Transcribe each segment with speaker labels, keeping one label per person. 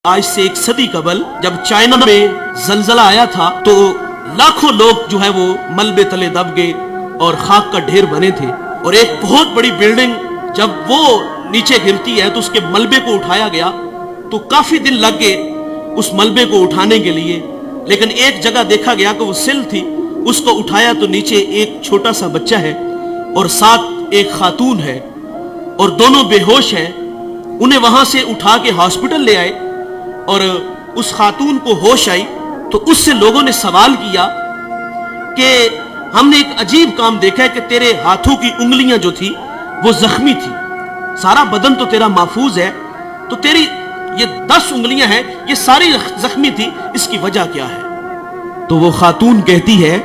Speaker 1: آج سے 1 صدی قبل جب چائنا میں زلزلہ آیا تھا تو لاکھوں لوگ جو ہے وہ ملبے تلے دب گئے اور خاک کا ڈھیر بنے تھے، اور ایک بہت بڑی بلڈنگ جب وہ نیچے گرتی ہے تو اس کے ملبے کو اٹھایا گیا تو کافی دن لگ گئے اس ملبے کو اٹھانے کے لیے، لیکن ایک جگہ دیکھا گیا کہ وہ سل تھی، اس کو اٹھایا تو نیچے ایک چھوٹا سا بچہ ہے اور ساتھ ایک خاتون ہے اور دونوں بے ہوش ہیں۔ انہیں وہاں سے اٹھا کے ہاسپٹل لے آئے اور اس خاتون کو ہوش آئی تو اس سے لوگوں نے سوال کیا کہ ہم نے ایک عجیب کام دیکھا ہے کہ تیرے ہاتھوں کی انگلیاں جو تھی وہ زخمی تھی، سارا بدن تو تیرا محفوظ ہے، تو تیری یہ 10 انگلیاں ہیں یہ ساری زخمی تھی، اس کی وجہ کیا ہے؟ تو وہ خاتون کہتی ہے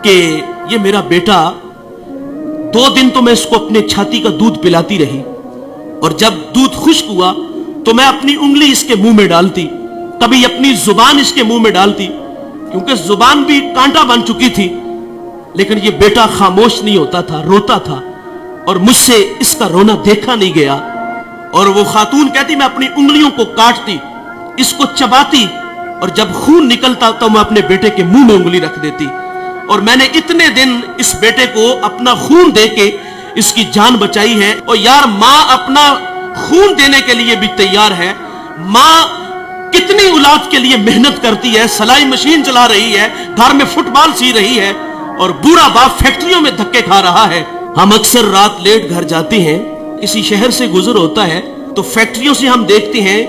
Speaker 1: کہ یہ میرا بیٹا 2 دن تو میں اس کو اپنے چھاتی کا دودھ پلاتی رہی، اور جب دودھ خشک ہوا تو میں اپنی انگلی اس کے منہ میں ڈالتی، کبھی اپنی زبان اس کے منہ میں ڈالتی، کیونکہ زبان بھی کانٹا بن چکی تھی، لیکن یہ بیٹا خاموش نہیں ہوتا تھا، روتا تھا، اور مجھ سے اس کا رونا دیکھا نہیں گیا۔ اور وہ خاتون کہتی میں اپنی انگلیوں کو کاٹتی، اس کو چباتی، اور جب خون نکلتا تو میں اپنے بیٹے کے منہ میں انگلی رکھ دیتی، اور میں نے اتنے دن اس بیٹے کو اپنا خون دے کے اس کی جان بچائی ہے۔ اور یار ماں اپنا خون دینے کے لیے بھی تیار ہے، ماں کتنی اولاد کے لیے محنت کرتی ہے، سلائی مشین چلا رہی ہے، گھر میں فٹ بال سی رہی ہے، اور بوڑھا باپ فیکٹریوں میں دھکے کھا رہا ہے۔ ہم اکثر رات لیٹ گھر جاتے ہیں، کسی شہر سے گزر ہوتا ہے تو فیکٹریوں سے ہم دیکھتے ہیں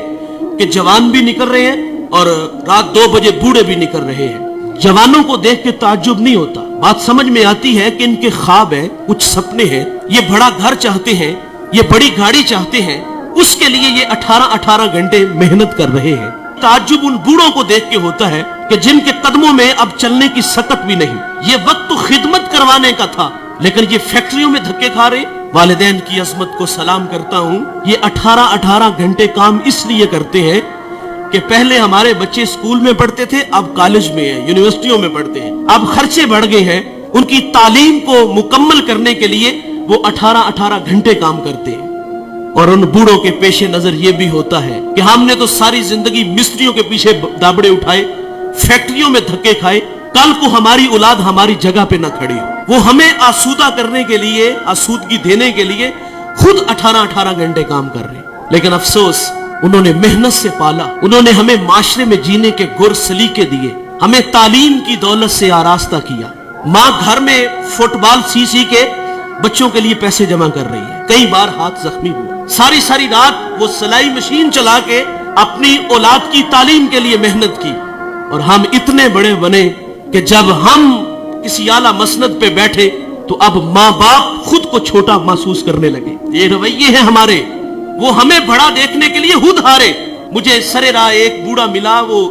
Speaker 1: کہ جوان بھی نکل رہے ہیں اور رات 2 بجے بوڑھے بھی نکل رہے ہیں۔ جوانوں کو دیکھ کے تعجب نہیں ہوتا، بات سمجھ میں آتی ہے کہ ان کے خواب ہیں، کچھ سپنے ہیں، یہ بڑا گھر چاہتے ہیں، یہ بڑی گاڑی چاہتے ہیں، اس کے لیے یہ 18 گھنٹے محنت کر رہے ہیں۔ تعجب ان بوڑھوں کو دیکھ کے ہوتا ہے کہ جن کے قدموں میں اب چلنے کی سکت بھی نہیں۔ یہ وقت تو خدمت کروانے کا تھا، لیکن یہ فیکٹریوں میں دھکے کھا رہے۔ والدین کی عظمت کو سلام کرتا ہوں، یہ 18 گھنٹے کام اس لیے کرتے ہیں کہ پہلے ہمارے بچے اسکول میں پڑھتے تھے، اب کالج میں ہیں، یونیورسٹیوں میں پڑھتے ہیں، اب خرچے بڑھ گئے ہیں، ان کی تعلیم کو مکمل کرنے کے لیے وہ 18 گھنٹے کام کرتے ہیں۔ اور ان بوڑھوں کے پیش نظر یہ بھی ہوتا ہے کہ ہم نے تو ساری زندگی مستریوں کے پیچھے دابڑے اٹھائے، فیکٹریوں میں دھکے کھائے، کل کو ہماری اولاد ہماری جگہ پہ نہ کھڑی ہو۔ وہ ہمیں آسودہ کرنے کے لیے، آسودگی دینے کے لیے خود 18 گھنٹے کام کر رہے ہیں، لیکن افسوس انہوں نے محنت سے پالا، انہوں نے ہمیں معاشرے میں جینے کے گر سلیقے دیے، ہمیں تعلیم کی دولت سے آراستہ کیا۔ ماں گھر میں فٹ بال سی کے بچوں کے لیے پیسے جمع کر رہی ہے، کئی بار ہاتھ زخمی ہوا، ساری رات وہ سلائی مشین چلا کے اپنی اولاد کی تعلیم کے لیے محنت کی، اور ہم اتنے بڑے بنے کہ جب ہم کسی اعلیٰ مسند پہ بیٹھے تو اب ماں باپ خود کو چھوٹا محسوس کرنے لگے۔ یہ رویے ہیں ہمارے، وہ ہمیں بڑا دیکھنے کے لیے خود ہارے۔ مجھے سرے راہ ایک بوڑھا ملا، وہ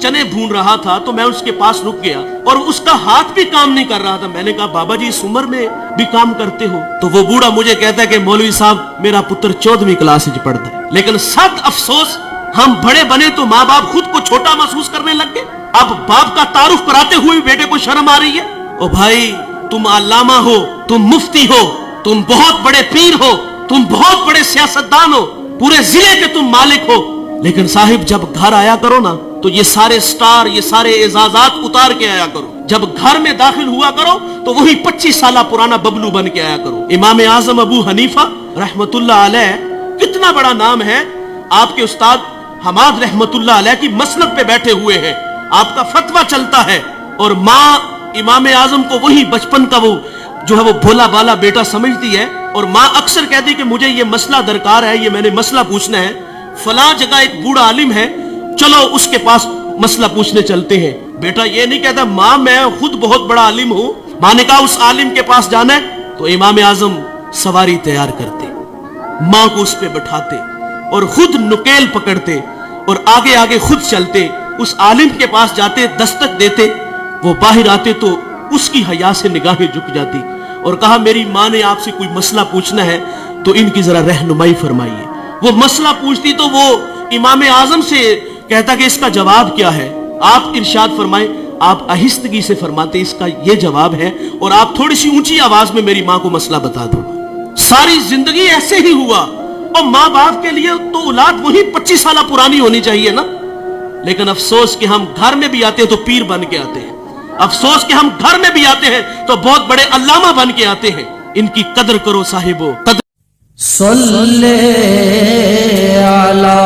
Speaker 1: چنے بھون رہا تھا تو میں اس کے پاس رک گیا اور اس کا ہاتھ بھی کام نہیں کر رہا تھا۔ میں نے کہا بابا جی اس عمر میں بھی کام کرتے ہو؟ تو وہ بوڑھا مجھے کہتا ہے کہ مولوی صاحب میرا پتر 14ویں کلاس میں پڑھتا ہے۔ لیکن سخت افسوس، ہم بڑے بنے تو ماں باپ خود کو چھوٹا محسوس کرنے لگ گئے۔ اب باپ کا تعارف کراتے ہوئے بیٹے کو شرم آ رہی ہے۔ او بھائی، تم علامہ ہو، تم مفتی ہو، تم بہت بڑے پیر ہو، تم بہت بڑے سیاستدان ہو، پورے ضلع کے تم مالک ہو، لیکن صاحب جب گھر آیا کرو نا تو یہ سارے سٹار، یہ سارے اعزازات اتار کے آیا کرو۔ جب گھر میں داخل ہوا کرو تو وہی 25 سالہ پرانا ببلو بن کے آیا کرو۔ امام اعظم ابو حنیفہ رحمت اللہ علیہ، کتنا بڑا نام ہے، آپ کے استاد حماد رحمت اللہ علیہ کی مسند پہ بیٹھے ہوئے ہیں، آپ کا فتویٰ چلتا ہے، اور ماں امام اعظم کو وہی بچپن کا وہ جو ہے وہ بھولا بالا بیٹا سمجھتی ہے، اور ماں اکثر کہتی کہ مجھے یہ مسئلہ درکار ہے، یہ میں نے مسئلہ پوچھنا ہے، فلاں جگہ ایک بوڑھا عالم ہے، چلو اس کے پاس مسئلہ پوچھنے چلتے ہیں۔ بیٹا یہ نہیں کہتا ماں میں خود بہت بڑا عالم ہوں، ماں نے کہا اس عالم کے پاس جانا ہے تو امام اعظم سواری تیار کرتے، ماں کو اس پہ بٹھاتے اور خود نکیل پکڑتے اور آگے آگے خود چلتے، اس عالم کے پاس جاتے، دستک دیتے، وہ باہر آتے تو اس کی حیا سے نگاہیں جھک جاتی اور کہا میری ماں نے آپ سے کوئی مسئلہ پوچھنا ہے تو ان کی ذرا رہنمائی فرمائیے۔ وہ مسئلہ پوچھتی تو وہ امام اعظم سے کہتا کہ اس کا جواب کیا ہے؟ آپ ارشاد فرمائیں۔ آپ آہستگی سے فرماتے اس کا یہ جواب ہے، اور آپ تھوڑی سی اونچی آواز میں میری ماں کو مسئلہ بتا دو۔ ساری زندگی ایسے ہی ہوا، اور ماں باپ کے لیے تو اولاد وہی 25 سالہ پرانی ہونی چاہیے نا. لیکن افسوس کہ ہم گھر میں بھی آتے ہیں تو پیر بن کے آتے ہیں. افسوس کہ ہم گھر میں بھی آتے ہیں تو بہت بڑے علامہ بن کے آتے ہیں. ان کی قدر کرو صاحبو.
Speaker 2: صلی علی